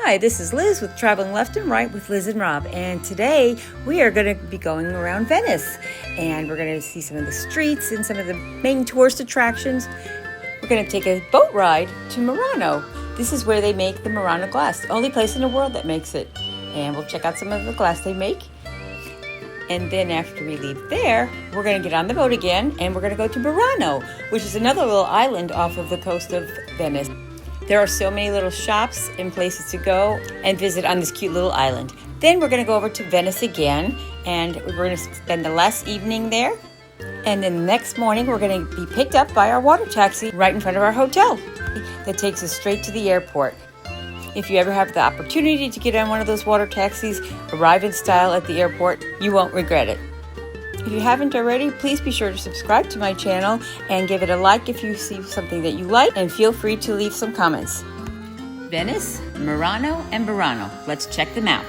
Hi, this is Liz with Traveling Left and Right with Liz and Rob, and today we are going to be going around Venice, and we're going to see some of the streets and some of the main tourist attractions. We're going to take a boat ride to Murano. This is where they make the Murano glass, the only place in the world that makes it, and we'll check out some of the glass they make. And then after we leave there, we're going to get on the boat again, and we're going to go to Murano, which is another little island off of the coast of Venice. There are so many little shops and places to go and visit on this cute little island. Then we're going to go over to Venice again, and we're going to spend the last evening there. And then the next morning, we're going to be picked up by our water taxi right in front of our hotel that takes us straight to the airport. If you ever have the opportunity to get on one of those water taxis, arrive in style at the airport, you won't regret it. If you haven't already, please be sure to subscribe to my channel and give it a like if you see something that you like, and feel free to leave some comments. Venice, Murano, and Burano. Let's check them out.